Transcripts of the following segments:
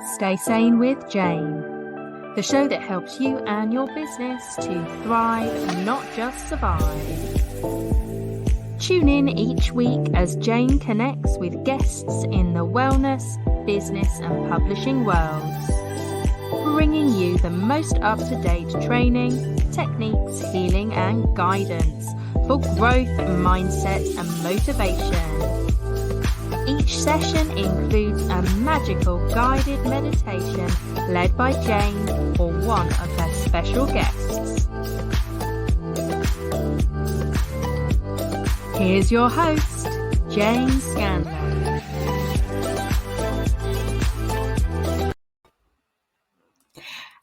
Stay Sane with Jane, the show that helps you and your business to thrive, not just survive. Tune in each week as Jane connects with guests in the wellness, business and publishing worlds, bringing you the most up-to-date training, techniques, healing and guidance for growth, mindset and motivation. Each session includes a magical guided meditation led by Jane or one of her special guests. Here's your host, Jane Scanlon.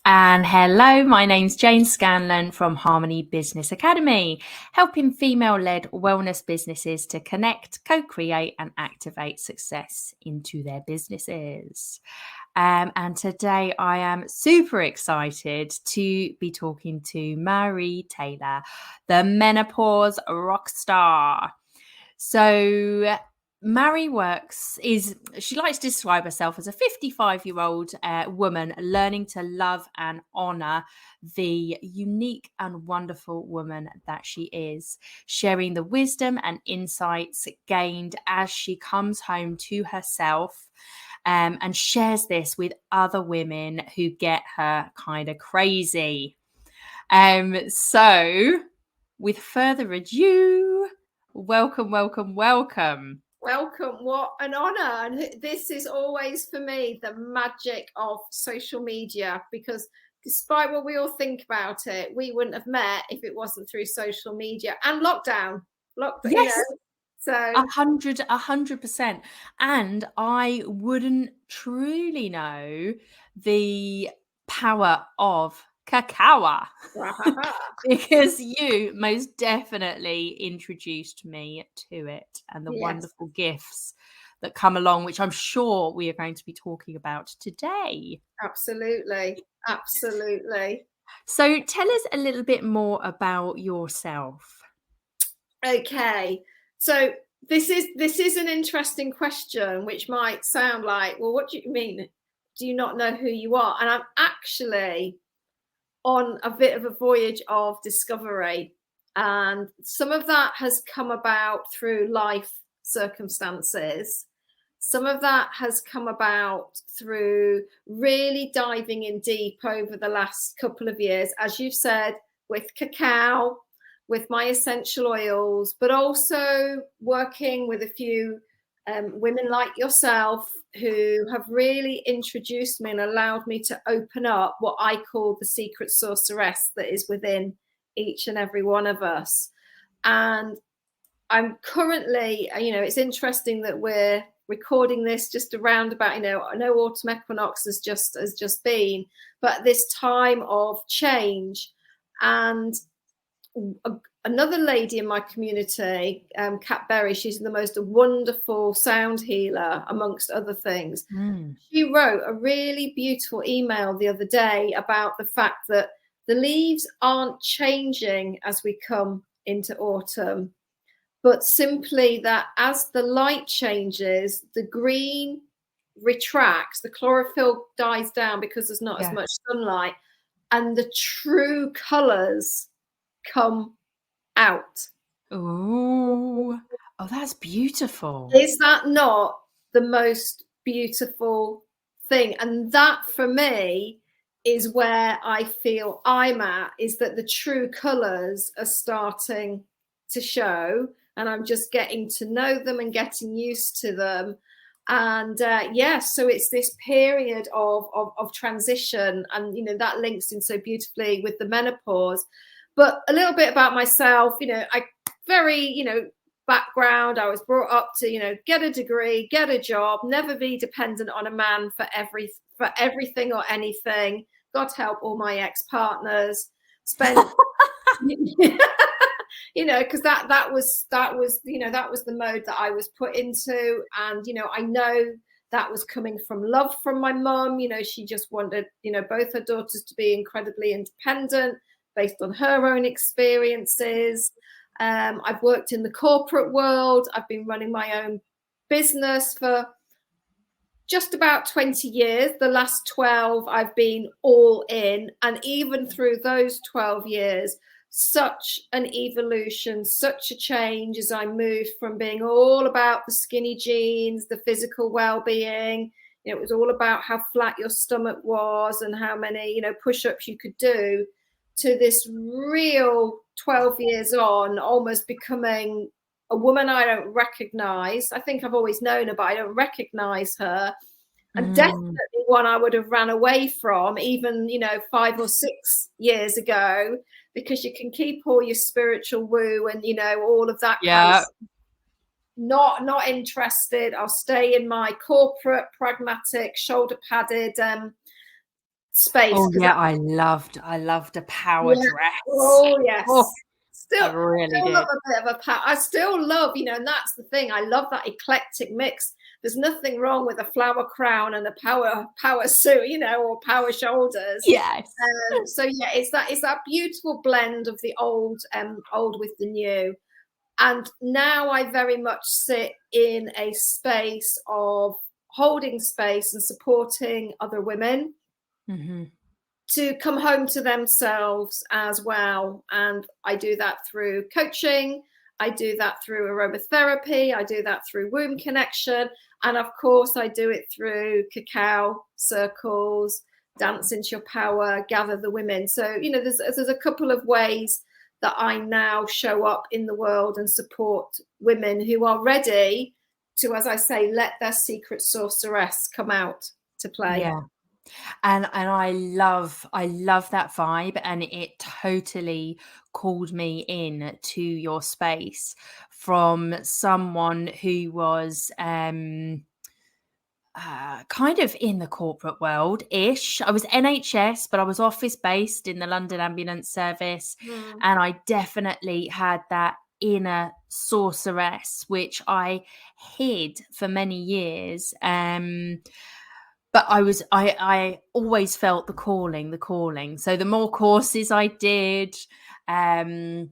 And hello, my name's Jane Scanlon from Harmony Business Academy, helping female-led wellness businesses to connect, co-create and activate success into their businesses. And today I am super excited to be talking to Mairi Taylor, the Menopause Rockstar. So Mairi she likes to describe herself as a 55-year-old woman learning to love and honor the unique and wonderful woman that she is, sharing the wisdom and insights gained as she comes home to herself and shares this with other women who get her kind of crazy. So with further ado, welcome. Welcome. What an honor. And this is always for me the magic of social media, because despite what we all think about it, we wouldn't have met if it wasn't through social media and lockdown. Yes. So 100%. And I wouldn't truly know the power of cacao because you most definitely introduced me to it and the wonderful gifts that come along, which I'm sure we are going to be talking about today. Absolutely. So tell us a little bit more about yourself. Okay, so this is an interesting question, which might sound like, well, what do you mean? Do you not know who you are? And I'm actually on a bit of a voyage of discovery, and some of that has come about through life circumstances. Some of that has come about through really diving in deep over the last couple of years, as you've said, with cacao, with my essential oils, but also working with a few women like yourself who have really introduced me and allowed me to open up what I call the secret sorceress that is within each and every one of us. And I'm currently, it's interesting that we're recording this just around about, I know autumn equinox has just been, but this time of change. And another lady in my community, Kat Berry, she's the most wonderful sound healer amongst other things. She wrote a really beautiful email the other day about the fact that the leaves aren't changing as we come into autumn, but simply that as the light changes, the green retracts, the chlorophyll dies down because there's not as much sunlight, and the true colors come out. Oh, that's beautiful. Is that not the most beautiful thing? And that for me is where I feel I'm at, is that the true colors are starting to show, and I'm just getting to know them and getting used to them. And so it's this period of transition, and that links in so beautifully with the menopause. But a little bit about myself, I very, background, I was brought up to, get a degree, get a job, never be dependent on a man for everything or anything. God help all my ex-partners. Spent, because that was the mode that I was put into. And, I know that was coming from love from my mum. She just wanted, both her daughters to be incredibly independent, based on her own experiences. I've worked in the corporate world. I've been running my own business for just about 20 years. The last 12, I've been all in. And even through those 12 years, such an evolution, such a change as I moved from being all about the skinny jeans, the physical well-being. It was all about how flat your stomach was and how many, push-ups you could do, to this real 12 years on, almost becoming a woman I don't recognize. I think I've always known her, but I don't recognize her. And definitely one I would have ran away from even, 5 or 6 years ago, because you can keep all your spiritual woo and, all of that kind of stuff. Not interested. I'll stay in my corporate, pragmatic, shoulder padded space. Oh yeah, I loved a power dress. Oh yes. I really still did. love a bit of a power. I still love, and that's the thing. I love that eclectic mix. There's nothing wrong with a flower crown and a power suit, or power shoulders. Yes. So yeah, it's that beautiful blend of the old with the new. And now I very much sit in a space of holding space and supporting other women to come home to themselves as well. And I do that through coaching. I do that through aromatherapy. I do that through womb connection. And of course, I do it through cacao circles, dance into your power, gather the women. So, there's a couple of ways that I now show up in the world and support women who are ready to, as I say, let their secret sorceress come out to play. Yeah. And I love that vibe, and it totally called me in to your space from someone who was kind of in the corporate world ish. I was NHS, but I was office based in the London Ambulance Service, and I definitely had that inner sorceress, which I hid for many years. But I always felt the calling. So the more courses I did, the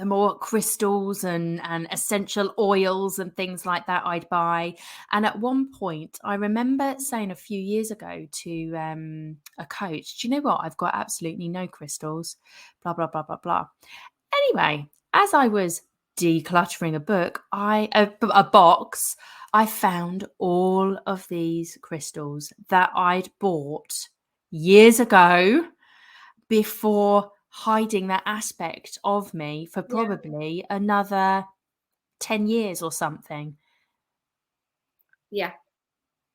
more crystals and essential oils and things like that I'd buy. And at one point, I remember saying a few years ago to a coach, do you know what? I've got absolutely no crystals, blah, blah, blah, blah, blah. Anyway, as I was decluttering a box, I found all of these crystals that I'd bought years ago before hiding that aspect of me for probably another 10 years or something. Yeah.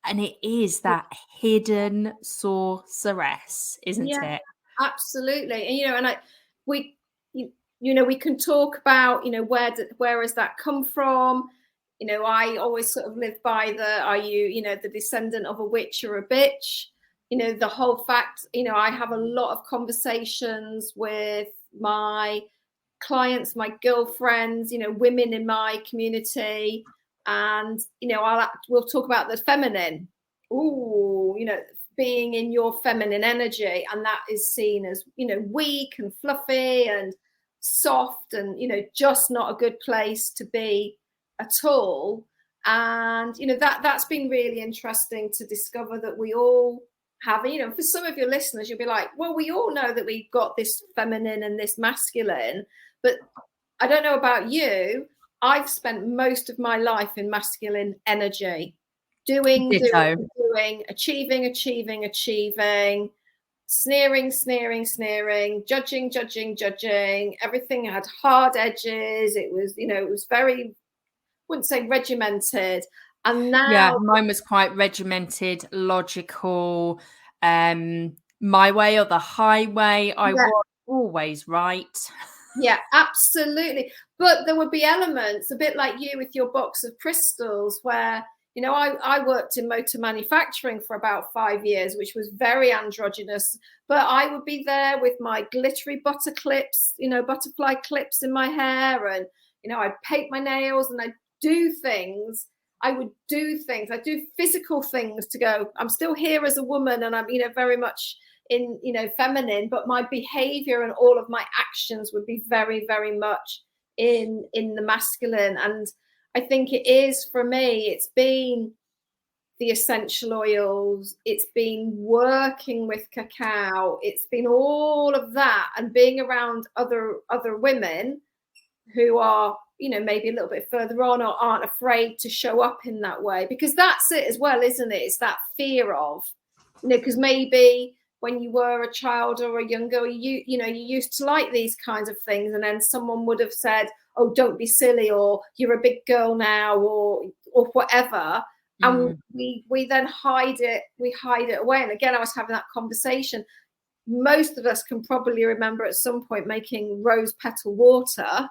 And it is that hidden sorceress, isn't it? Absolutely. And we can talk about, where has that come from? I always sort of live by are you, the descendant of a witch or a bitch? The whole fact, I have a lot of conversations with my clients, my girlfriends, women in my community, and we'll talk about the feminine. Being in your feminine energy, and that is seen as weak and fluffy and soft and just not a good place to be at all. And that's been really interesting to discover that we all have, for some of your listeners, you'll be like, well, we all know that we've got this feminine and this masculine, but I don't know about you, I've spent most of my life in masculine energy, doing, achieving, sneering, judging. Everything had hard edges. It was very, wouldn't say regimented. And now, mine was quite regimented, logical, my way or the highway. I was always right. Yeah, absolutely. But there would be elements, a bit like you with your box of crystals, where I worked in motor manufacturing for about 5 years, which was very androgynous, but I would be there with my glittery butter clips, butterfly clips in my hair, and I'd paint my nails and I'd do things. I do physical things to go, I'm still here as a woman, and I'm very much in feminine, but my behavior and all of my actions would be very, very much in the masculine. And I think it is, for me, it's been the essential oils, it's been working with cacao, it's been all of that, and being around other women who are, you know, maybe a little bit further on or aren't afraid to show up in that way, because that's it as well, isn't it? It's that fear of, you know, because maybe when you were a child or a young girl, you used to like these kinds of things, and then someone would have said, oh, don't be silly, or you're a big girl now, or whatever. And we then hide it away. And again, I was having that conversation. Most of us can probably remember at some point making rose petal water.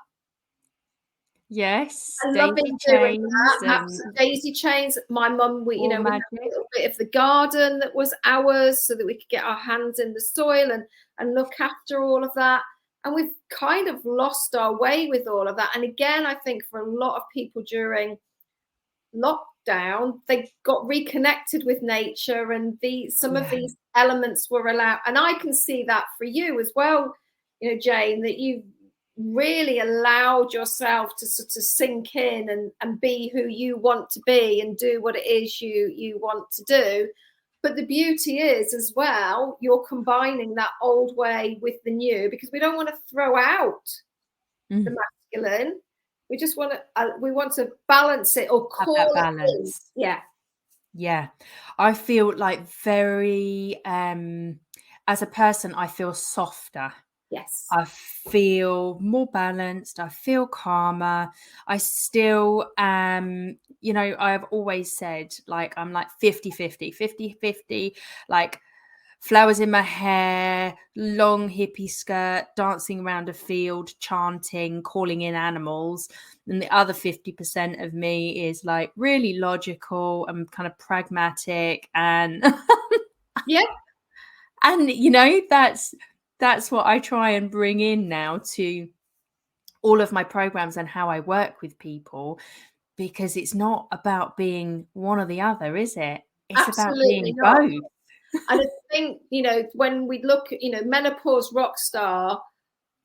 Yes, I love doing that. Daisy chains. My mum, we had a little bit of the garden that was ours, so that we could get our hands in the soil and look after all of that. And we've kind of lost our way with all of that. And again, I think for a lot of people during lockdown, they got reconnected with nature, and some of these elements were allowed. And I can see that for you as well, you know, Jane, that you really allowed yourself to sort of sink in and be who you want to be and do what it is you want to do. But the beauty is as well, you're combining that old way with the new, because we don't want to throw out the masculine. We just want to balance it, or call have that balance. Yeah. I feel like very as a person, I feel softer. Yes. I feel more balanced. I feel calmer. I still you know, I've always said, like, I'm like 50-50, like flowers in my hair, long hippie skirt, dancing around a field, chanting, calling in animals. And the other 50% of me is like really logical and kind of pragmatic, and yeah. And, you know, that's what I try and bring in now to all of my programs and how I work with people, because it's not about being one or the other, is it? It's Absolutely about being not. both. And I think, you know, when we look at, you know, Menopause Rockstar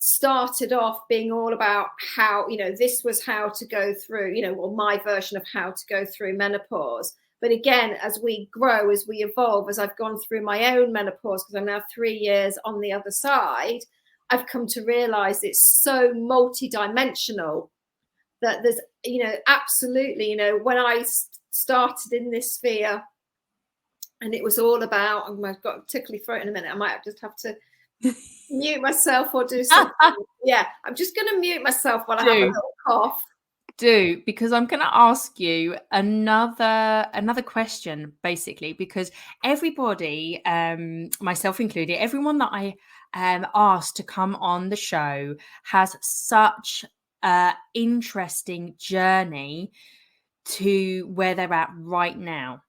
started off being all about how, you know, this was how to go through, you know, or my version of how to go through menopause. But again, as we grow, as we evolve, as I've gone through my own menopause, because I'm now 3 years on the other side, I've come to realize it's so multidimensional that there's, you know, absolutely, you know, when I started in this sphere, and it was all about, I've got a tickly throat in a minute, I might just have to mute myself or do something. Yeah, I'm just going to mute myself while I have a little cough. Do, because I'm going to ask you another question, basically, because everybody, myself included, everyone that I asked to come on the show has such an interesting journey to where they're at right now.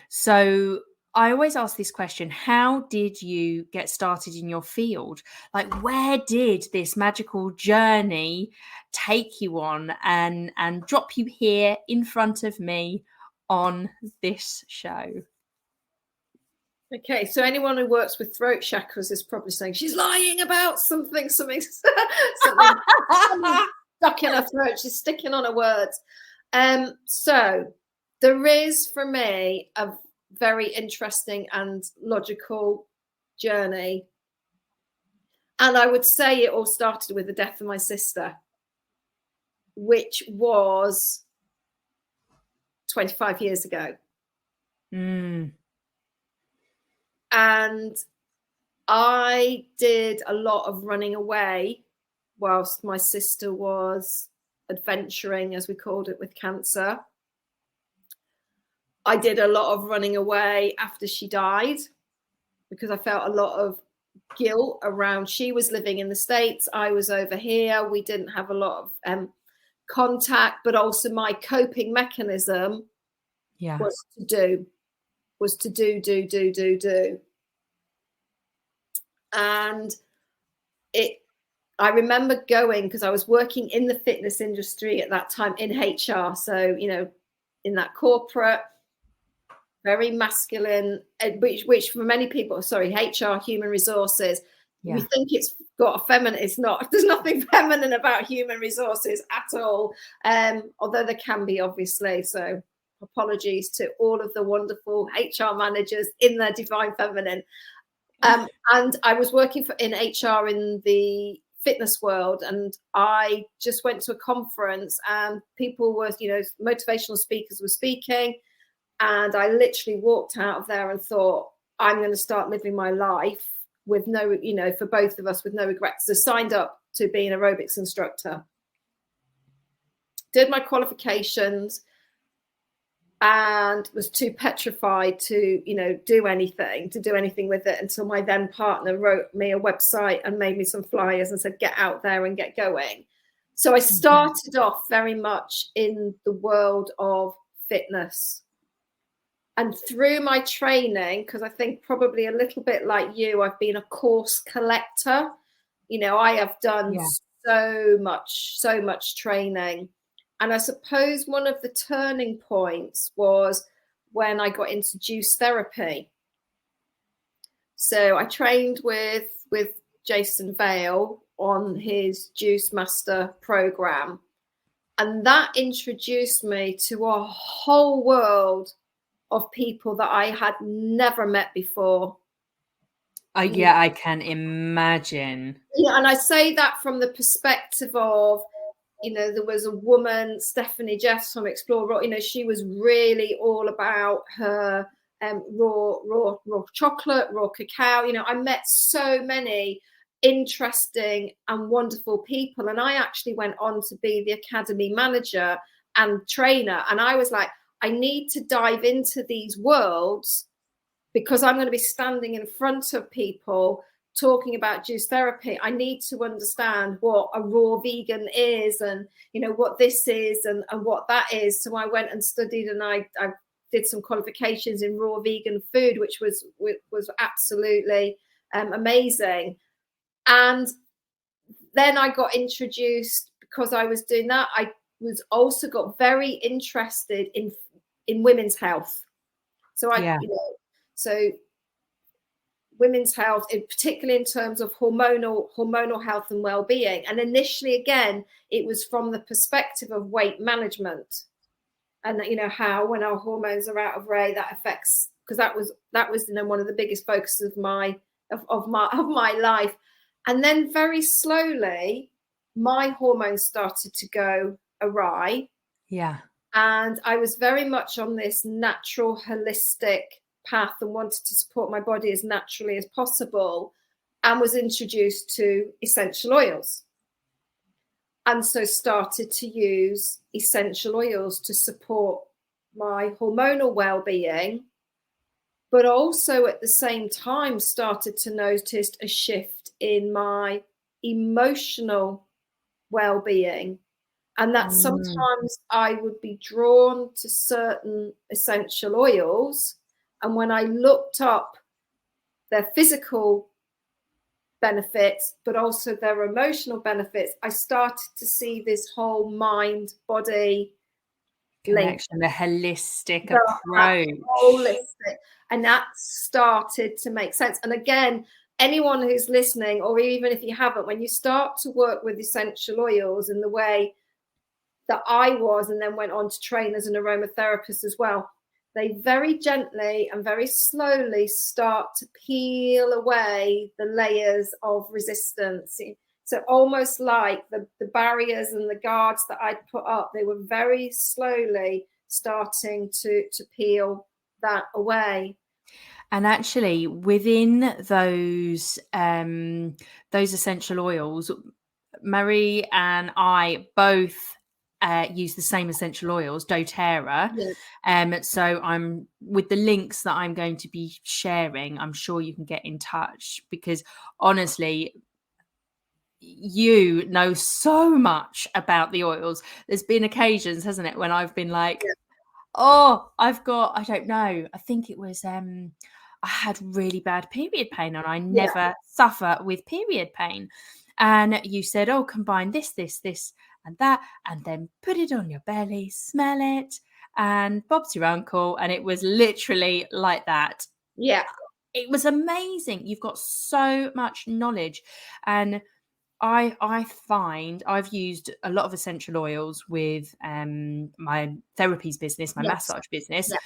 So I always ask this question: how did you get started in your field? Like, where did this magical journey take you on and drop you here in front of me on this show? Okay, so anyone who works with throat chakras is probably saying she's lying about something stuck in her throat. She's sticking on her words. So there is, for me, a very interesting and logical journey. And I would say it all started with the death of my sister, which was 25 years ago. And I did a lot of running away whilst my sister was adventuring, as we called it, with cancer. I did a lot of running away after she died, because I felt a lot of guilt around, she was living in the States, I was over here, we didn't have a lot of contact, but also my coping mechanism was to do. And I remember going, because I was working in the fitness industry at that time in HR. So, you know, in that corporate, very masculine, which for many people, HR, human resources, you think it's got a feminine, it's not. There's nothing feminine about human resources at all. Although there can be, obviously. So apologies to all of the wonderful HR managers in their divine feminine. And I was working in HR in the fitness world, and I just went to a conference and people were, motivational speakers were speaking, and I literally walked out of there and thought, I'm going to start living my life with no, for both of us, with no regrets. So signed up to be an aerobics instructor, did my qualifications, and was too petrified to, do anything with it, until my then partner wrote me a website and made me some flyers and said, get out there and get going. So I started off very much in the world of fitness. And through my training, because I think probably a little bit like you, I've been a course collector. I have done so much training. And I suppose one of the turning points was when I got into juice therapy. So I trained with Jason Vale on his Juice Master program. And that introduced me to a whole world of people that I had never met before. I can imagine. And I say that from the perspective of, there was a woman, Stephanie Jeffs from Explore Raw, she was really all about her raw chocolate, raw cacao. I met so many interesting and wonderful people. And I actually went on to be the academy manager and trainer. And I was like, I need to dive into these worlds, because I'm going to be standing in front of people talking about juice therapy. I need to understand what a raw vegan is, and what this is and what that is. So I went and studied, and I did some qualifications in raw vegan food, which was absolutely amazing. And then I got introduced, because I was doing that, I was also got very interested in women's health. So so women's health, particularly in terms of hormonal health and well-being. And initially, again, it was from the perspective of weight management, and how when our hormones are out of rate, that affects, because that was one of the biggest focuses of my life. And then very slowly, my hormones started to go awry. Yeah. And I was very much on this natural, holistic path and wanted to support my body as naturally as possible, and was introduced to essential oils. And so started to use essential oils to support my hormonal well-being, but also at the same time started to notice a shift in my emotional well-being. And that sometimes I would be drawn to certain essential oils. And when I looked up their physical benefits, but also their emotional benefits, I started to see this whole mind-body connection, the holistic approach. Holistic. And that started to make sense. And again, anyone who's listening, or even if you haven't, when you start to work with essential oils in the way that I was, and then went on to train as an aromatherapist as well, they very gently and very slowly start to peel away the layers of resistance. So almost like the barriers and the guards that I'd put up, they were very slowly starting to peel that away. And actually, within those essential oils, Marie and I both use the same essential oils, doTERRA. Yes. So I'm with the links that I'm going to be sharing, I'm sure you can get in touch, because honestly, you know so much about the oils. There's been occasions, hasn't it, when I've been like, oh, I've got, I don't know, I think it was I had really bad period pain, and I never suffer with period pain. And you said, oh, combine this and that, and then put it on your belly, smell it, and Bob's your uncle. And it was literally like that. Yeah. It was amazing. You've got so much knowledge. And I find I've used a lot of essential oils with my therapies business, my Yes. massage business, Yeah.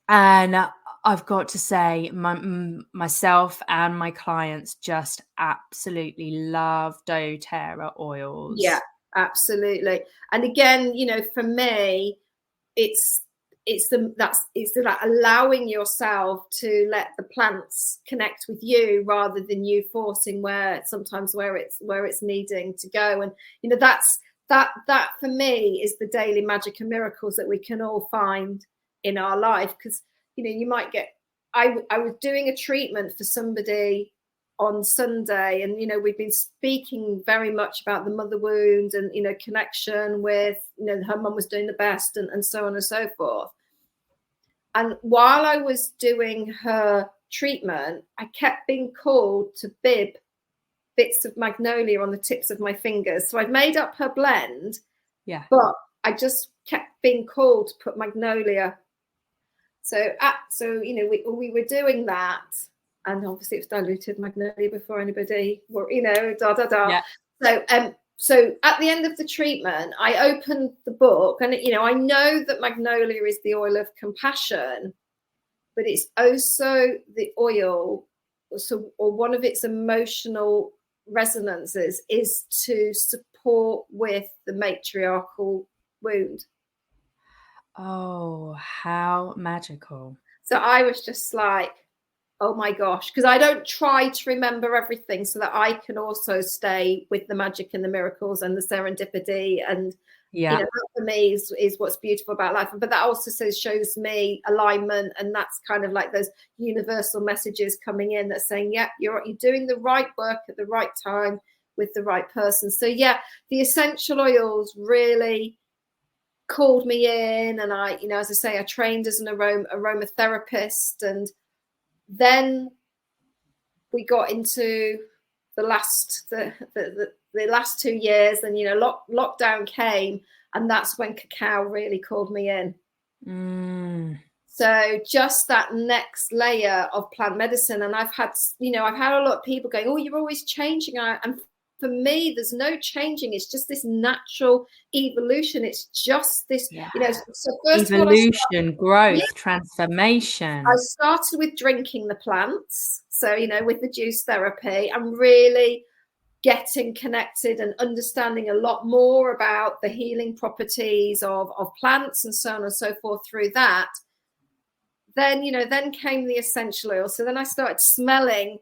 and I've got to say, myself and my clients just absolutely love doTERRA Yeah, oils. absolutely. And again, you know, for me, it's that allowing yourself to let the plants connect with you rather than you forcing where it's needing to go. And you know, that for me is the daily magic and miracles that we can all find in our life. Because you know, you might get, I was doing a treatment for somebody on Sunday, and you know, we've been speaking very much about the mother wound and, you know, connection with, you know, her mum was doing the best, and so on and so forth. And while I was doing her treatment, I kept being called to bib bits of magnolia on the tips of my fingers. So I'd made up her blend, Yeah. but I just kept being called to put magnolia. So you know, we were doing that, and obviously it's diluted magnolia before anybody, you know, da da da. Yeah. So at the end of the treatment, I opened the book, and you know, I know that magnolia is the oil of compassion, but it's also the oil. So, or one of its emotional resonances is to support with the matriarchal wound. Oh, how magical. So I was just like, oh my gosh, because I don't try to remember everything so that I can also stay with the magic and the miracles and the serendipity. And, you know, that for me is what's beautiful about life. But that also shows me alignment. And that's kind of like those universal messages coming in that's saying, yeah, you're doing the right work at the right time with the right person. So, yeah, the essential oils really called me in. And I, you know, as I say, I trained as an aromatherapist, and then we got into the last 2 years, and you know, lockdown came, and that's when cacao really called me in. So just that next layer of plant medicine. And I've had a lot of people going, oh, you're always changing. And for me, there's no changing. It's just this natural evolution. It's just this, you know, so first evolution, growth, transformation. I started with drinking the plants. So, you know, with the juice therapy, I'm really getting connected and understanding a lot more about the healing properties of plants and so on and so forth through that. Then, you know, then came the essential oil. So then I started smelling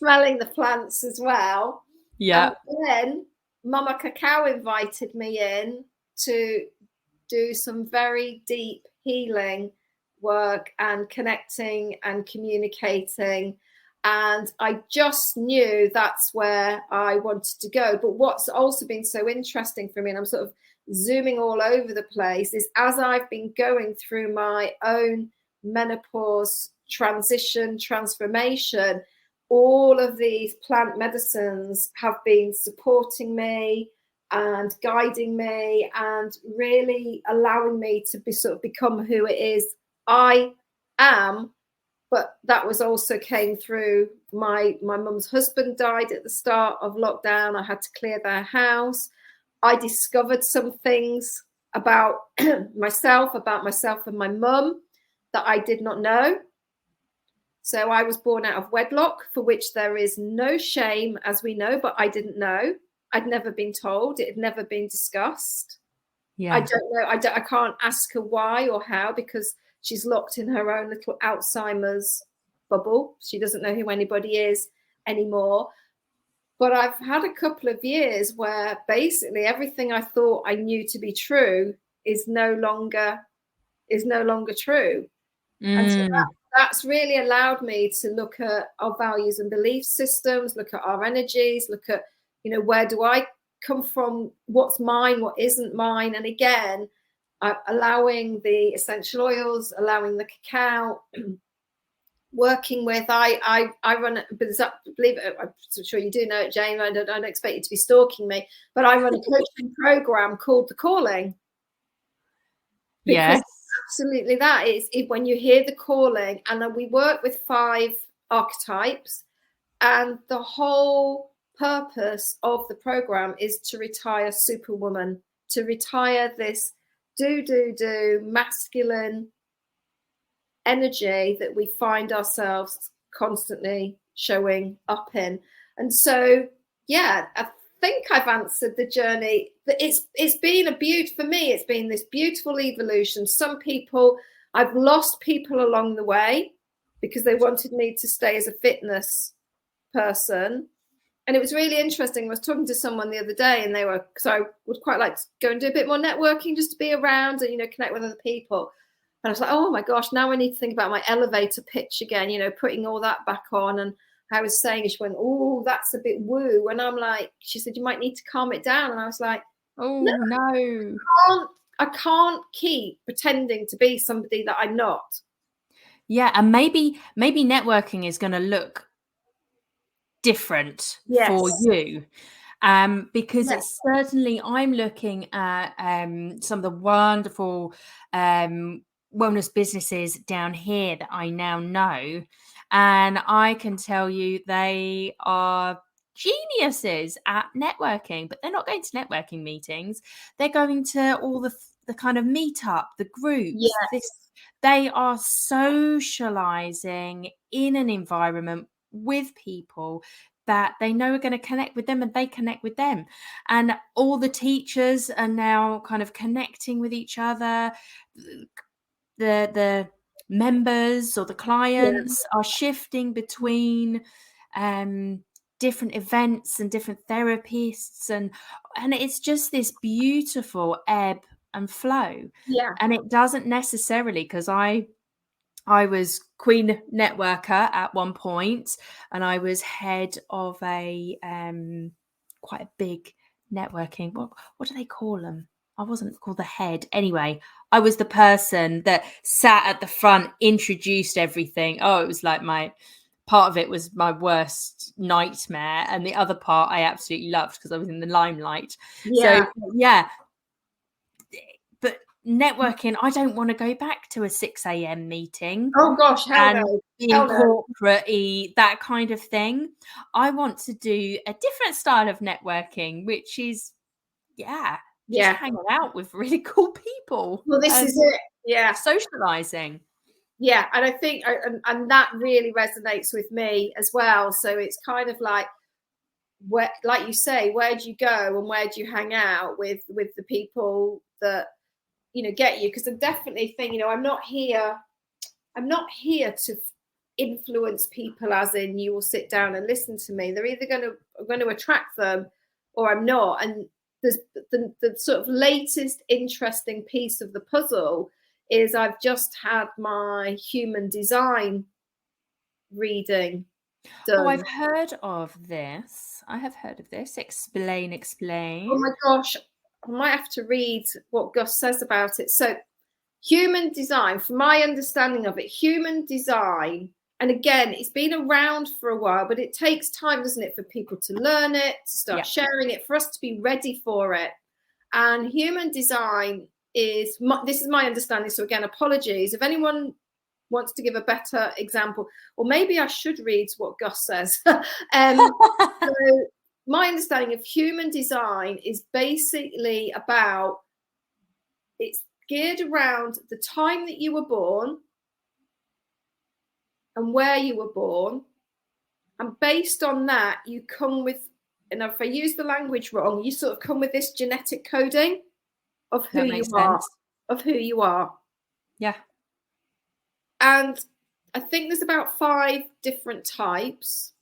the plants as well. Yeah. And then Mama Cacao invited me in to do some very deep healing work and connecting and communicating. And I just knew that's where I wanted to go. But what's also been so interesting for me, and I'm sort of zooming all over the place, is as I've been going through my own menopause transformation, all of these plant medicines have been supporting me and guiding me and really allowing me to become who it is I am. But that was also came through my mum's husband died at the start of lockdown. I had to clear their house. I discovered some things about myself and my mum that I did not know. So I was born out of wedlock, for which there is no shame, as we know, but I didn't know. I'd never been told. It had never been discussed. Yeah. I don't know. I can't ask her why or how, because she's locked in her own little Alzheimer's bubble. She doesn't know who anybody is anymore. But I've had a couple of years where basically everything I thought I knew to be true is no longer true. And so that's really allowed me to look at our values and belief systems, look at our energies, look at, you know, where do I come from, what's mine, what isn't mine. And again, allowing the essential oils, allowing the cacao, working with, I run, believe it, I'm sure you do know it, Jane, I don't expect you to be stalking me, but I run a coaching program called The Calling. Because absolutely that is when you hear the calling. And then we work with 5 archetypes, and the whole purpose of the program is to retire Superwoman, to retire this do masculine energy that we find ourselves constantly showing up in. And so, yeah, I think I've answered the journey. It's been for me, it's been this beautiful evolution. Some people, I've lost people along the way because they wanted me to stay as a fitness person. And it was really interesting. I was talking to someone the other day, and because I would quite like to go and do a bit more networking, just to be around and, connect with other people. And I was like, oh my gosh, now I need to think about my elevator pitch again, putting all that back on. And I was saying, she went, oh, that's a bit woo. And I'm like, she said, you might need to calm it down. And I was like, oh no. I can't keep pretending to be somebody that I'm not. Yeah, and maybe networking is going to look different for you, because it's certainly, I'm looking at some of the wonderful wellness businesses down here that I now know, and I can tell you they are geniuses at networking, but they're not going to networking meetings. They're going to all the kind of meetup, the groups. They are socializing in an environment with people that they know are going to connect with them, and they connect with them. And all the teachers are now kind of connecting with each other. The members or the clients are shifting between different events and different therapists, and it's just this beautiful ebb and flow. And it doesn't necessarily, because I was queen networker at one point, and I was head of a quite a big networking, what do they call them? I wasn't called the head. Anyway, I was the person that sat at the front, introduced everything. Oh, it was like part of it was my worst nightmare, and the other part I absolutely loved because I was in the limelight. So yeah, but networking, I don't want to go back to a 6 a.m. meeting. Oh gosh, and being corporate-y, that kind of thing. I want to do a different style of networking, which is just hanging out with really cool people. Well, this is it. Yeah, socializing. Yeah, and I think, and that really resonates with me as well. So it's kind of like, where, like you say, where do you go and where do you hang out with the people that get you? Because I definitely think, I'm not here to influence people, as in you will sit down and listen to me. They're either going to attract them, or I'm not. And there's the sort of latest interesting piece of the puzzle is I've just had my human design reading done. Oh, I've heard of this. Explain. Oh my gosh, I might have to read what Gus says about it. So human design, from my understanding of it, human design, and again, it's been around for a while, but it takes time, doesn't it, for people to learn it, to start sharing it, for us to be ready for it. And human design this is my understanding. So again, apologies. If anyone wants to give a better example, or maybe I should read what Gus says. So my understanding of human design is basically about, it's geared around the time that you were born and where you were born. And based on that, you come with, and if I use the language wrong, you sort of come with this genetic coding of who you are. Yeah. And I think there's about 5 different types.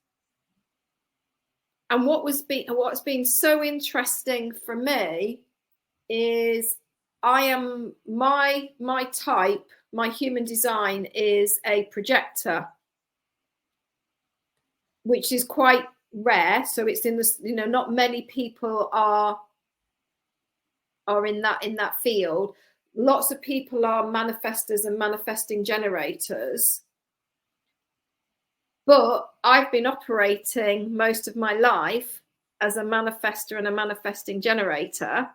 And what's been so interesting for me is my type, my human design is a projector, which is quite rare. So it's in this, not many people are in that field. Lots of people are manifestors and manifesting generators. But I've been operating most of my life as a manifestor and a manifesting generator,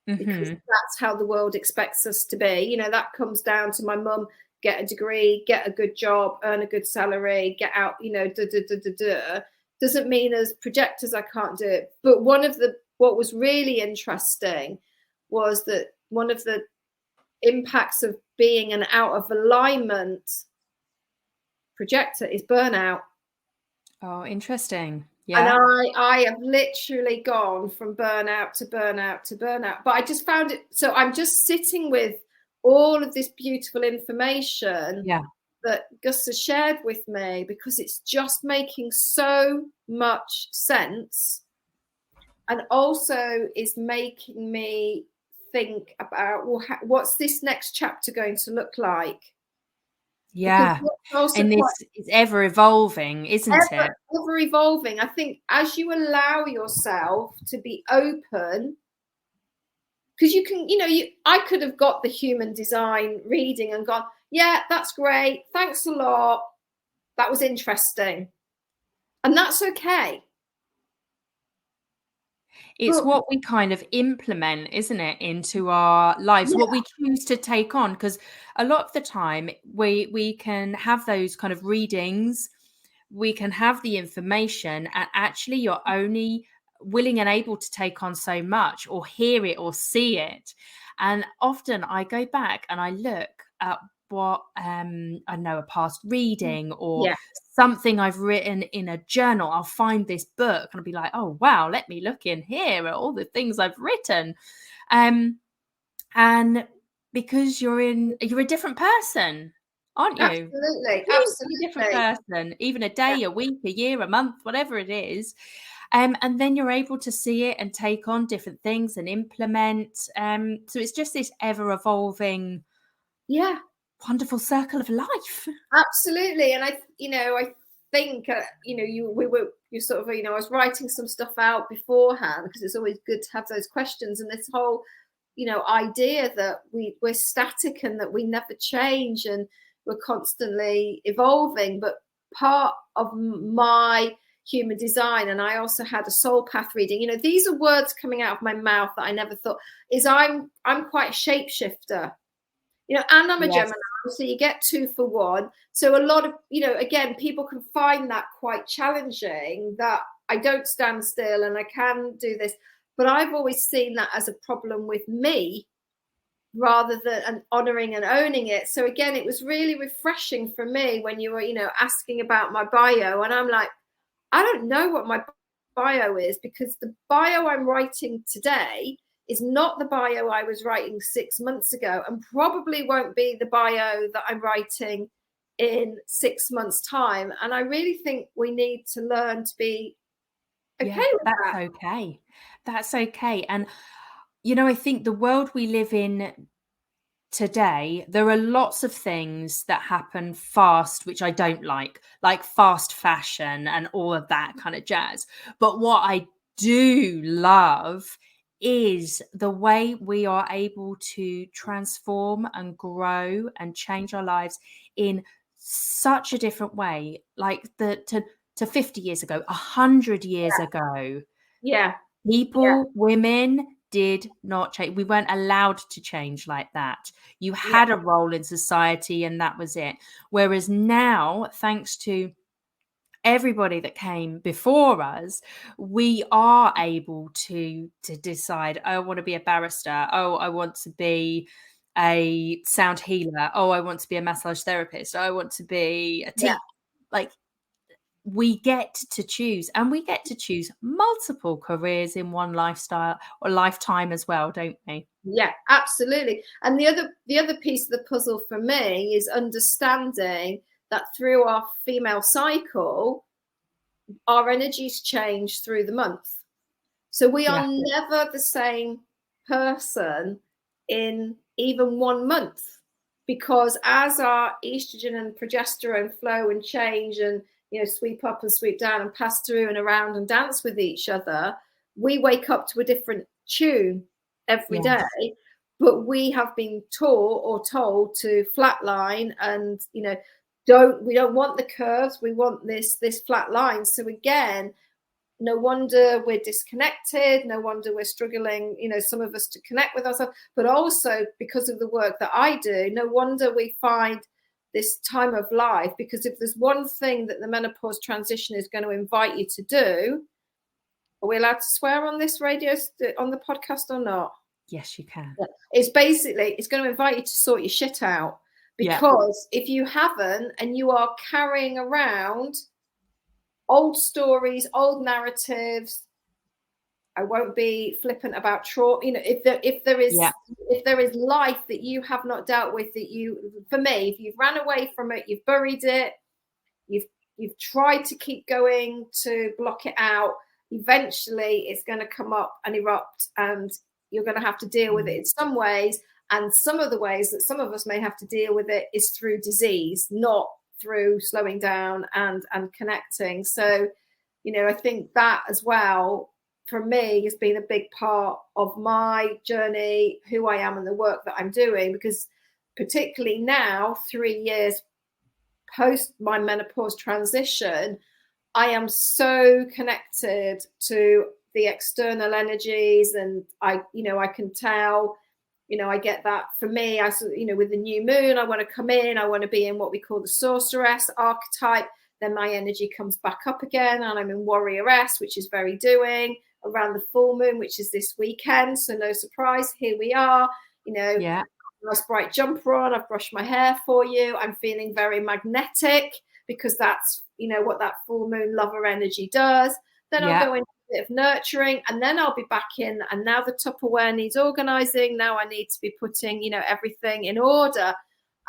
because that's how the world expects us to be. That comes down to my mum, get a degree, get a good job, earn a good salary, get out, doesn't mean as projectors I can't do it. But what was really interesting was that one of the impacts of being an out of alignment projector is burnout. Oh, interesting. And Yeah. I have literally gone from burnout to burnout to burnout. But I just found it, so I'm just sitting with all of this beautiful information that Gus has shared with me, because it's just making so much sense, and also is making me think about, well, what's this next chapter going to look like? Yeah. And it's ever evolving, isn't it? Ever evolving. I think as you allow yourself to be open, because you can, I could have got the human design reading and gone, yeah, that's great, thanks a lot, that was interesting, and that's okay. It's what we kind of implement, isn't it, into our lives, what we choose to take on. Because a lot of the time we can have those kind of readings, we can have the information, and actually you're only willing and able to take on so much, or hear it or see it. And often I go back and I look at what I know, a past reading or something I've written in a journal. I'll find this book and I'll be like, oh wow, let me look in here at all the things I've written. And because you're a different person, aren't you? Absolutely. A different person, even a day, a week, a year, a month, whatever it is. And then you're able to see it and take on different things and implement. So it's just this ever evolving, wonderful circle of life. Absolutely. And I think, you sort of, I was writing some stuff out beforehand, because it's always good to have those questions, and this whole, idea that we're static and that we never change and we're constantly evolving. But part of my human design, and I also had a soul path reading, these are words coming out of my mouth that I never thought, is I'm quite a shapeshifter, and I'm a Gemini, so you get 2 for 1. So a lot of, again, people can find that quite challenging, that I don't stand still and I can do this. But I've always seen that as a problem with me, rather than honoring and owning it. So again, it was really refreshing for me when you were, asking about my bio, and I'm like, I don't know what my bio is, because the bio I'm writing today is not the bio I was writing 6 months ago, and probably won't be the bio that I'm writing in 6 months' time. And I really think we need to learn to be okay with that. That's okay. That's okay. And, I think the world we live in today, there are lots of things that happen fast, which I don't like fast fashion and all of that kind of jazz. But what I do love is the way we are able to transform and grow and change our lives in such a different way, like to 50 years ago, 100 years ago. People, women did not change. We weren't allowed to change like that. You had a role in society and that was it. Whereas now, thanks to everybody that came before us, we are able to decide, oh, I want to be a barrister. Oh, I want to be a sound healer. Oh, I want to be a massage therapist. Oh, I want to be a teacher. Like, we get to choose, and we get to choose multiple careers in one lifestyle or lifetime as well, don't we? Yeah, absolutely. And the other piece of the puzzle for me is understanding that through our female cycle, our energies change through the month. So we are never the same person in even 1 month, because as our estrogen and progesterone flow and change and sweep up and sweep down and pass through and around and dance with each other, we wake up to a different tune every day. But we have been taught or told to flatline, and we don't want the curves, we want this flat line. So again, no wonder we're disconnected, no wonder we're struggling, some of us, to connect with ourselves. But also, because of the work that I do, no wonder we find this time of life, because if there's one thing that the menopause transition is going to invite you to do, are we allowed to swear on this on the podcast or not? Yes, you can. It's basically, it's going to invite you to sort your shit out, because if you haven't, and you are carrying around old stories, old narratives, I won't be flippant about trauma. You know, if there is life that you have not dealt with, for me, if you've ran away from it, you've buried it, you've tried to keep going to block it out, eventually it's going to come up and erupt, and you're going to have to deal with it in some ways. And some of the ways that some of us may have to deal with it is through disease, not through slowing down and connecting. So, you know, I think that as well, for me, has been a big part of my journey, who I am and the work that I'm doing, because particularly now, 3 years post my menopause transition, I am so connected to the external energies, and I can tell, I get that. For me, with the new moon, I want to come in, I want to be in what we call the sorceress archetype. Then my energy comes back up again, and I'm in warrioress, which is very doing, around the full moon, which is this weekend. So no surprise, here we are. Nice bright jumper on, I've brushed my hair for you, I'm feeling very magnetic, because that's what that full moon lover energy does. Then I'll go into a bit of nurturing, and then I'll be back in, and now the Tupperware needs organizing. Now I need to be putting everything in order,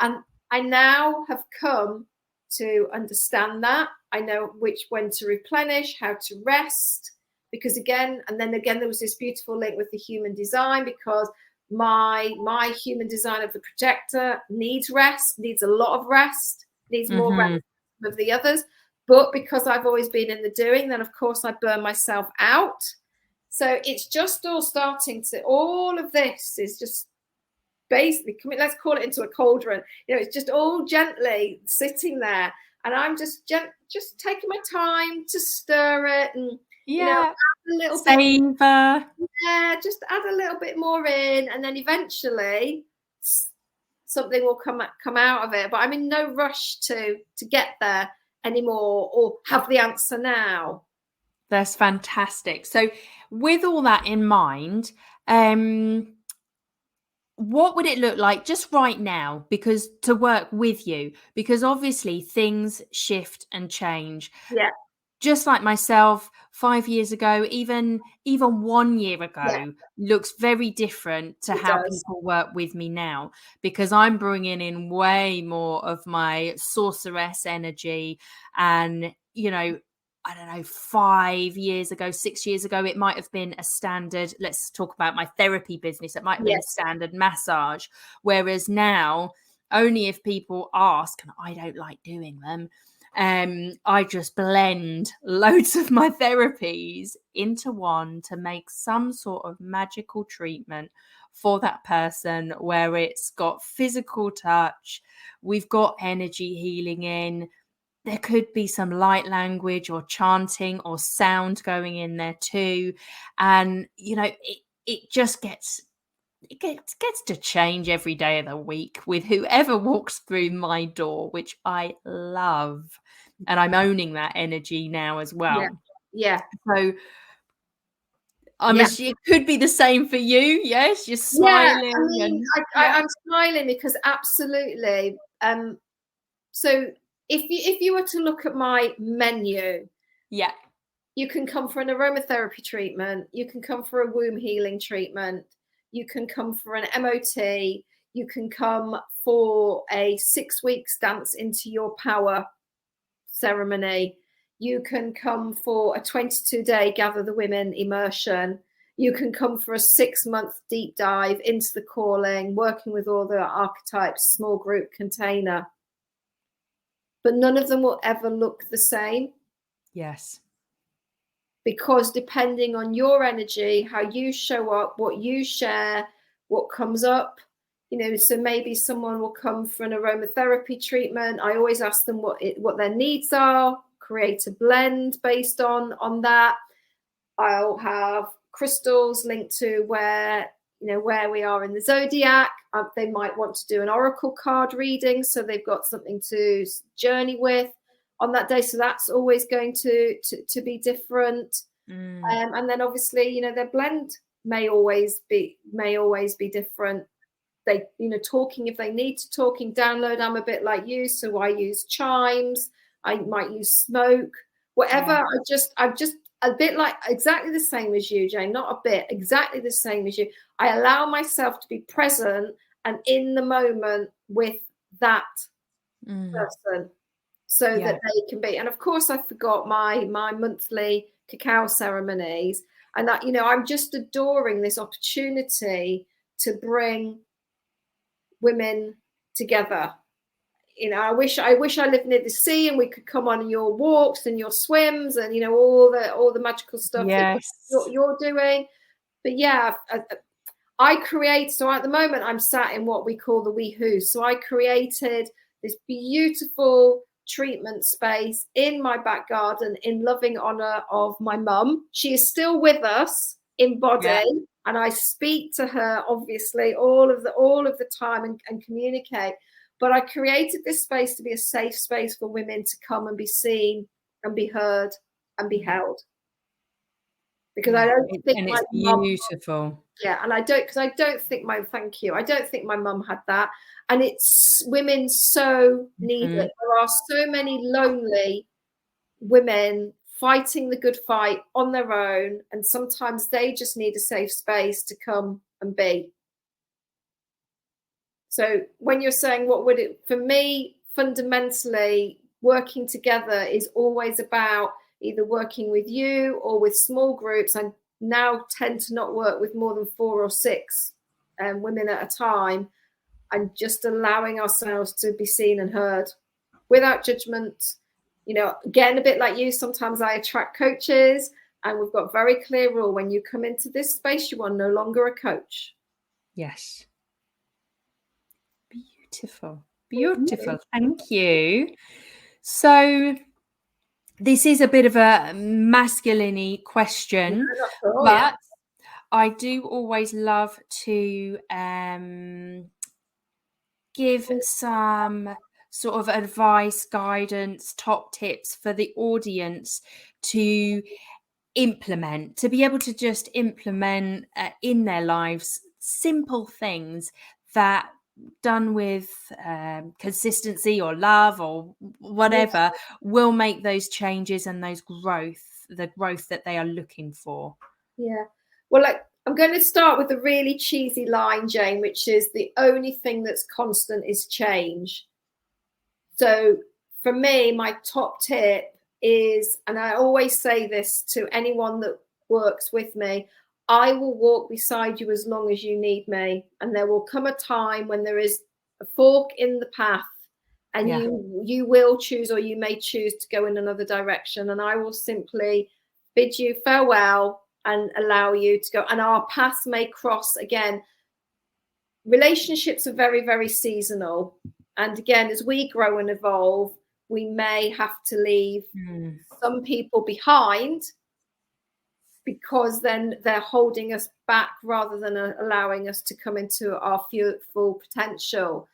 and I now have come to understand that. I know when to replenish, how to rest, because again there was this beautiful link with the human design, because my human design of the projector needs rest, needs a lot of rest, needs more rest than the others. But because I've always been in the doing, then of course I burn myself out. So it's just all starting to, all of this is just basically, let's call it into a cauldron. It's just all gently sitting there, and I'm just taking my time to stir it, and add a little savor. Just add a little bit more in, and then eventually something will come out of it. But I'm in no rush to get there anymore, or have the answer now. That's fantastic. So with all that in mind, what would it look like just right now, because to work with you, because obviously things shift and change. Just like myself, 5 years ago, even 1 year ago, looks very different to how people work with me now, because I'm bringing in way more of my sorceress energy. And, I don't know, 5 years ago, 6 years ago, it might have been a standard, let's talk about my therapy business, it might have been a standard massage. Whereas now, only if people ask, and I don't like doing them, I just blend loads of my therapies into one to make some sort of magical treatment for that person, where it's got physical touch, we've got energy healing in, there could be some light language or chanting or sound going in there too. And, it just gets to change every day of the week with whoever walks through my door, which I love. And I'm owning that energy now as well. So it could be the same for you. Yes, you're smiling. I'm smiling because absolutely. So if you were to look at my menu, you can come for an aromatherapy treatment, you can come for a womb healing treatment, you can come for an MOT, you can come for a 6 weeks dance into your power ceremony, you can come for a 22-day gather the women immersion, you can come for a 6-month deep dive into the calling, working with all the archetypes, small group container. But none of them will ever look the same. Yes. Because depending on your energy, how you show up, what you share, what comes up, so maybe someone will come for an aromatherapy treatment. I always ask them what their needs are, create a blend based on that. I'll have crystals linked to where we are in the zodiac. They might want to do an oracle card reading, so they've got something to journey with on that day. So that's always going to be different. And then obviously, you know, their blend may always be different. They, you know, talking if they need to talking, download. I'm a bit like you, so I use chimes. I might use smoke, whatever. Yeah. I'm just a bit like exactly the same as you, Jane. Not a bit, exactly the same as you. I allow myself to be present and in the moment with that person, so that they can be. And of course, I forgot my monthly cacao ceremonies, and that, you know, I'm just adoring this opportunity to bring women together. You know, I wish I lived near the sea and we could come on your walks and your swims and, you know, all the magical stuff that you're doing. But yeah, I create. So at the moment, I'm sat in what we call the wee hoo. So I created this beautiful treatment space in my back garden in loving honor of my mum. She is still with us in body, and I speak to her obviously all of the time and communicate. But I created this space to be a safe space for women to come and be seen and be heard and be held. Because I don't think it's beautiful. and I don't think my mum had that. And it's women so need it. There are so many lonely women fighting the good fight on their own, and sometimes they just need a safe space to come and be. So when you're saying what would it, for me, fundamentally, working together is always about either working with you or with small groups. I now tend to not work with more than 4 or 6 women at a time, and just allowing ourselves to be seen and heard without judgment. You know, again, a bit like you, sometimes I attract coaches, and we've got very clear rule: when you come into this space, you are no longer a coach. Yes. Beautiful. Thank you. So this is a bit of a masculine question, but I do always love to give some sort of advice, guidance, top tips for the audience to implement, to be able to just implement in their lives simple things that, done with consistency or love or whatever, will make those changes and the growth that they are looking for. Yeah. Well, like, I'm going to start with a really cheesy line, Jane, which is the only thing that's constant is change. So for me, my top tip is, and I always say this to anyone that works with me, I will walk beside you as long as you need me. And there will come a time when there is a fork in the path, and you will choose, or you may choose to go in another direction. And I will simply bid you farewell and allow you to go. And our paths may cross again. Relationships are very, very seasonal. And again, as we grow and evolve, we may have to leave some people behind, because then they're holding us back rather than allowing us to come into our full potential.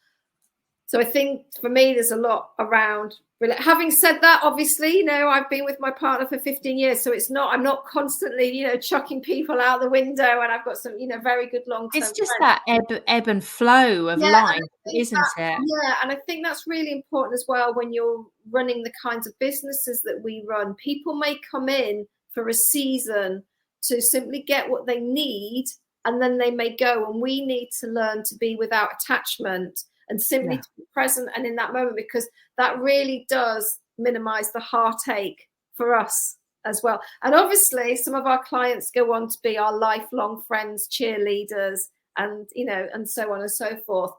So I think for me, there's a lot around. Having said that, obviously, you know, I've been with my partner for 15 years, so I'm not constantly, you know, chucking people out the window, and I've got some, you know, very good long-term It's just friends. that ebb and flow of life, isn't it? Yeah, and I think that's really important as well when you're running the kinds of businesses that we run. People may come in for a season to simply get what they need, and then they may go, and we need to learn to be without attachment and simply to be present and in that moment, because that really does minimize the heartache for us as well. And obviously some of our clients go on to be our lifelong friends, cheerleaders, and, you know, and so on and so forth.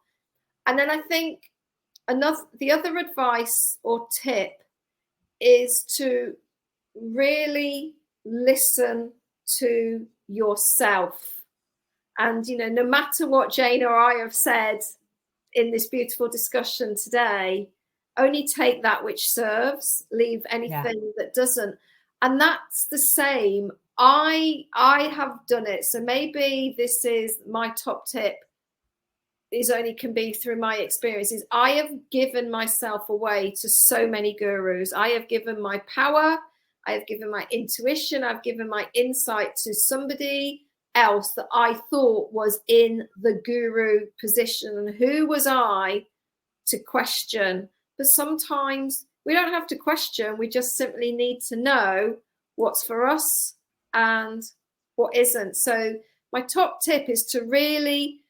And then I think the other advice or tip is to really listen to yourself. And, you know, no matter what Jane or I have said in this beautiful discussion today, only take that which serves, leave anything that doesn't. And that's the same. I have done it. So maybe this is my top tip. can be through my experiences. I have given myself away to so many gurus. I have given my power, I have given my intuition, I've given my insight to somebody else that I thought was in the guru position. And who was I to question? But sometimes we don't have to question. We just simply need to know what's for us and what isn't. So my top tip is to really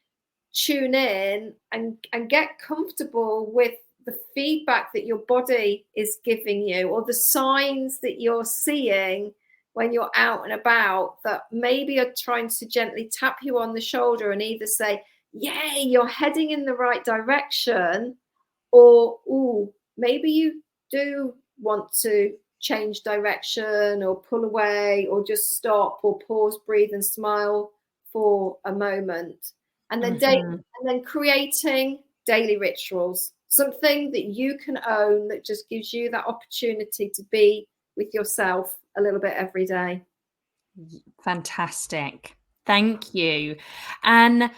tune in and get comfortable with the feedback that your body is giving you, or the signs that you're seeing when you're out and about, that maybe are trying to gently tap you on the shoulder and either say, yay, you're heading in the right direction, or, ooh, maybe you do want to change direction, or pull away, or just stop, or pause, breathe, and smile for a moment. And then and then creating daily rituals, something that you can own, that just gives you that opportunity to be with yourself a little bit every day. Fantastic. Thank you. And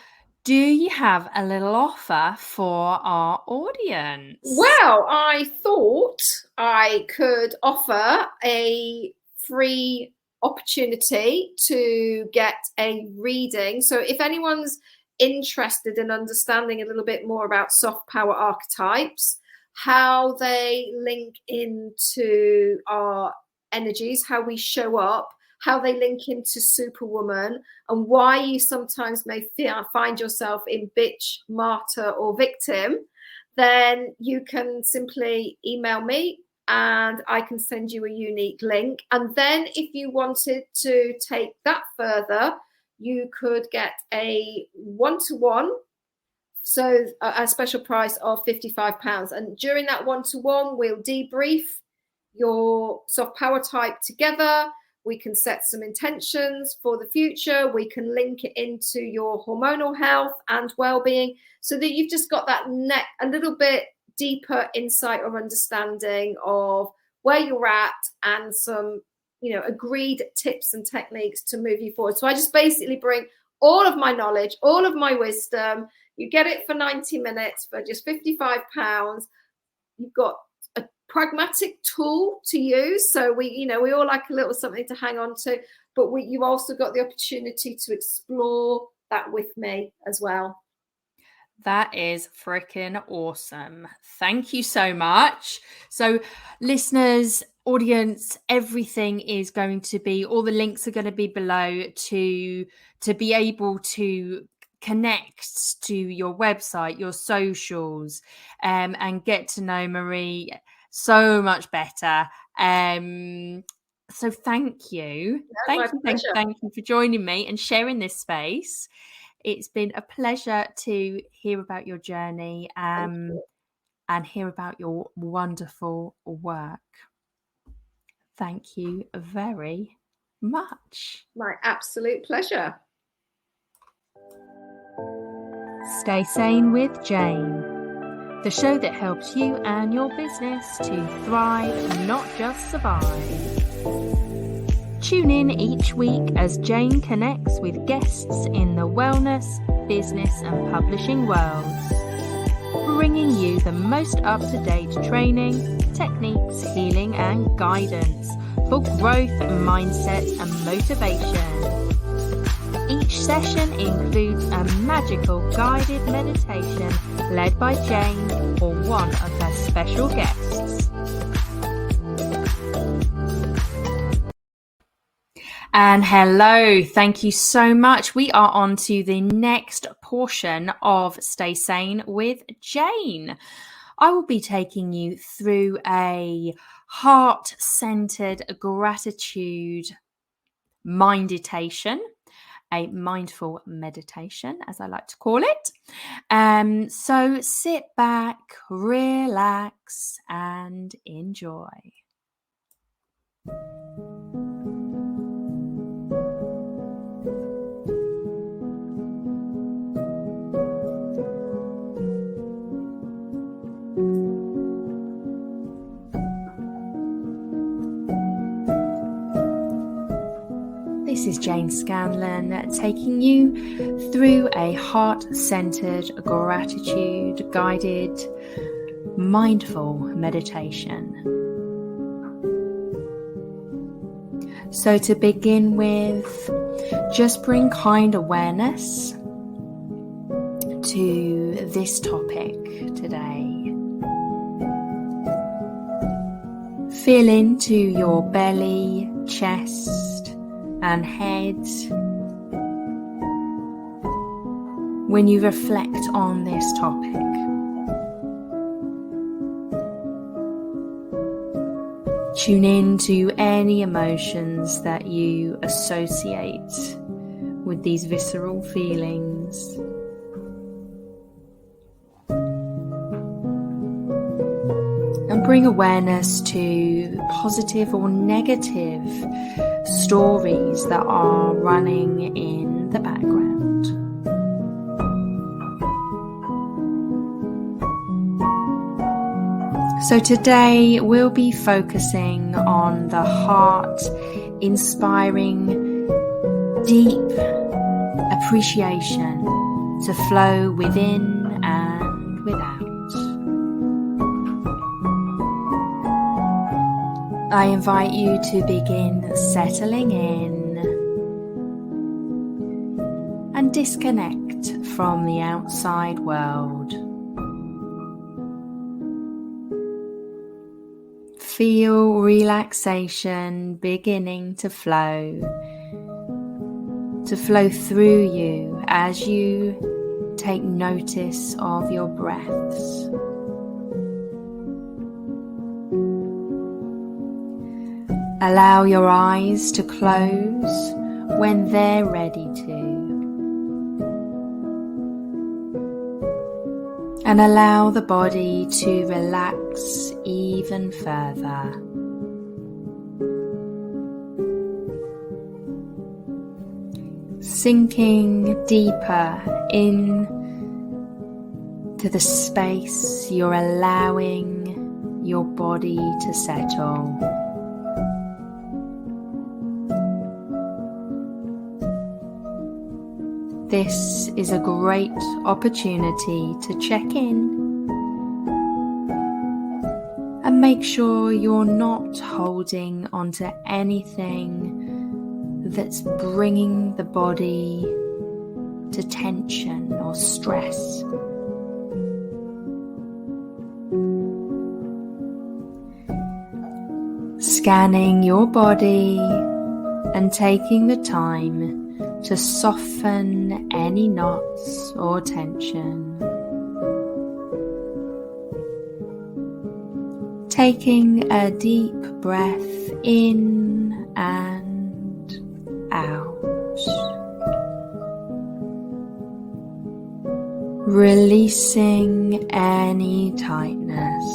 do you have a little offer for our audience? Well, I thought I could offer a free opportunity to get a reading. So if anyone's interested in understanding a little bit more about soft power archetypes, how they link into our energies, how we show up, how they link into Superwoman, and why you sometimes may find yourself in bitch, martyr, or victim, then you can simply email me and I can send you a unique link. And then if you wanted to take that further, you could get a one-to-one, so a special price of £55. And during that one-to-one, we'll debrief your soft power type together. We can set some intentions for the future. We can link it into your hormonal health and well-being, so that you've just got that a little bit deeper insight or understanding of where you're at, and some, agreed tips and techniques to move you forward. So I just basically bring all of my knowledge, all of my wisdom. You get it for 90 minutes for just £55. You've got a pragmatic tool to use. So we all like a little something to hang on to, but you also got the opportunity to explore that with me as well. That is freaking awesome. Thank you so much. So listeners, audience, everything is going to be, all the links are going to be below to be able to connect to your website, your socials, and get to know Marie so much better. So thank you. Thank you for joining me and sharing this space. It's been a pleasure to hear about your journey and hear about your wonderful work. Thank you very much. My absolute pleasure. Stay Sane with Jane, the show that helps you and your business to thrive, not just survive. Tune in each week as Jane connects with guests in the wellness, business and publishing worlds, bringing you the most up-to-date training, techniques, healing and guidance for growth, mindset and motivation. Each session includes a magical guided meditation led by Jane or one of her special guests. And hello, thank you so much. We are on to the next portion of Stay Sane with Jane. I will be taking you through a heart-centered gratitude meditation, a mindful meditation, as I like to call it. So sit back, relax, and enjoy. This is Jane Scanlon taking you through a heart-centered, gratitude-guided, mindful meditation. So to begin with, just bring kind awareness to this topic today. Feel into your belly, chest, and head when you reflect on this topic. Tune in to any emotions that you associate with these visceral feelings. And bring awareness to positive or negative stories that are running in the background. So today we'll be focusing on the heart, inspiring deep appreciation to flow within and without. I invite you to begin settling in and disconnect from the outside world. Feel relaxation beginning to flow through you as you take notice of your breaths. Allow your eyes to close when they're ready to. And allow the body to relax even further. Sinking deeper in to the space you're allowing your body to settle. This is a great opportunity to check in and make sure you're not holding onto anything that's bringing the body to tension or stress. Scanning your body and taking the time to soften any knots or tension. Taking a deep breath in and out. Releasing any tightness.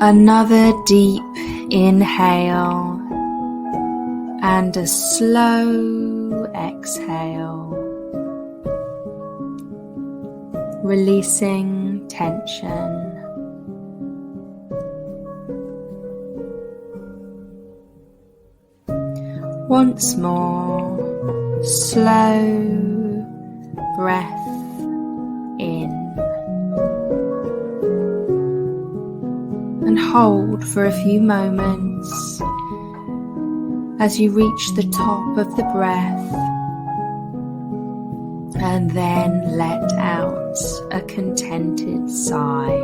Another deep inhale and a slow exhale, releasing tension. Once more, slow breath in. And hold for a few moments as you reach the top of the breath, and then let out a contented sigh.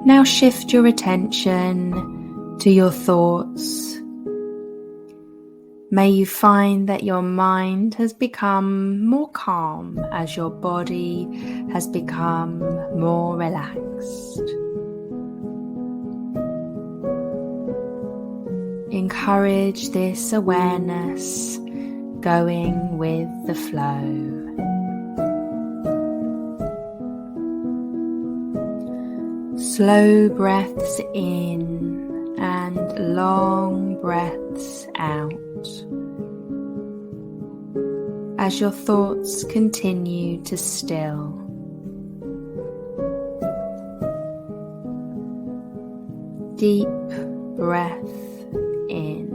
Now shift your attention to your thoughts. May you find that your mind has become more calm as your body has become more relaxed. Encourage this awareness going with the flow. Slow breaths in and long breaths out as your thoughts continue to still. Deep breath in.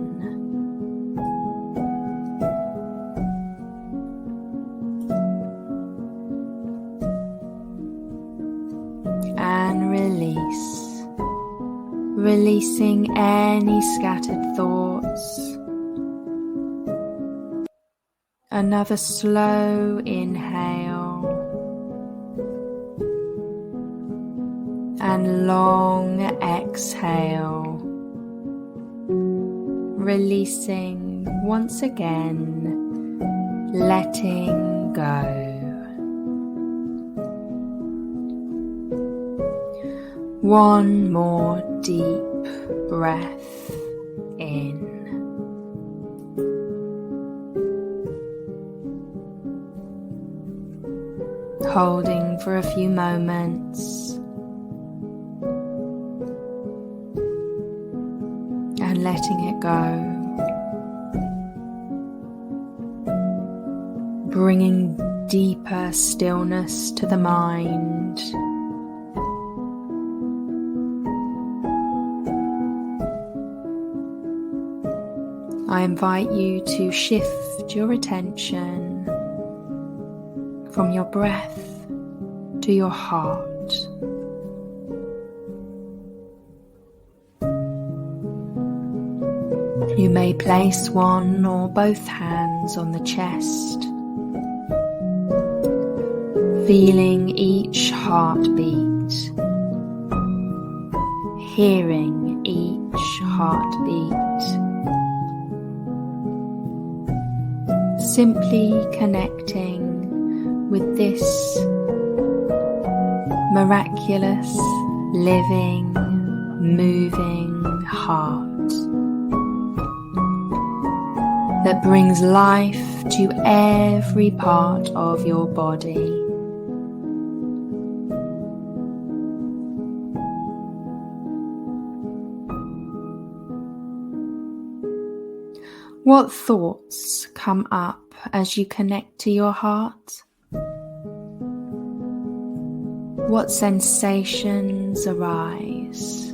And release, releasing any scattered thoughts. Another slow inhale and long exhale, releasing once again, letting go. One more deep breath in. Holding for a few moments and letting it go. Bringing deeper stillness to the mind. I invite you to shift your attention from your breath to your heart. You may place one or both hands on the chest, feeling each heartbeat, hearing each heartbeat. Simply connecting with this miraculous, living, moving heart that brings life to every part of your body. What thoughts come up as you connect to your heart? What sensations arise?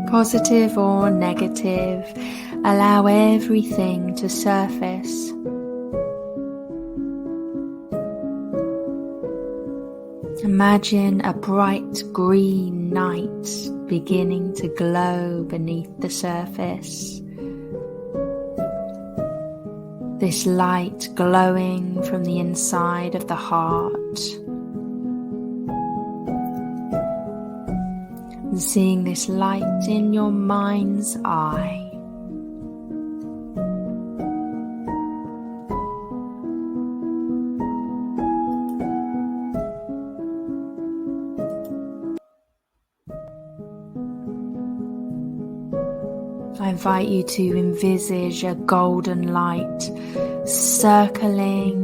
Positive or negative, allow everything to surface. Imagine a bright green night beginning to glow beneath the surface. This light glowing from the inside of the heart. And seeing this light in your mind's eye. I invite you to envisage a golden light circling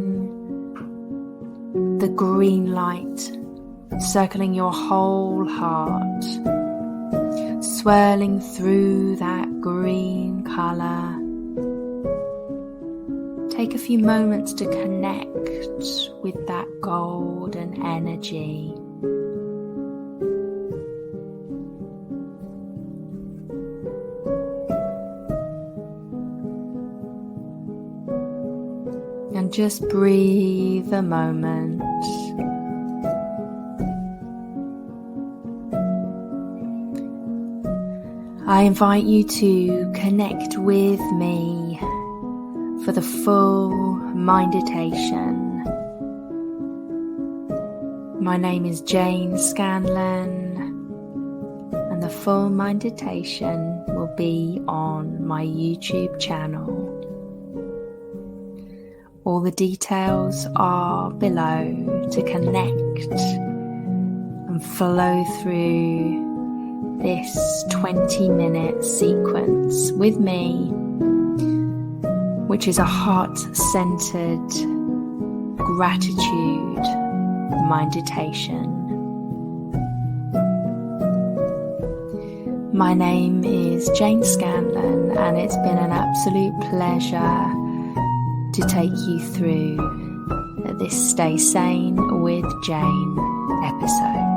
the green light, circling your whole heart, swirling through that green colour. Take a few moments to connect with that golden energy. And just breathe a moment. I invite you to connect with me for the full meditation. My name is Jane Scanlon, and the full meditation will be on my YouTube channel. All the details are below to connect and flow through this 20-minute sequence with me which is a heart-centered gratitude meditation. My name is Jane Scanlon, and it's been an absolute pleasure to take you through this Stay Sane with Jane episode.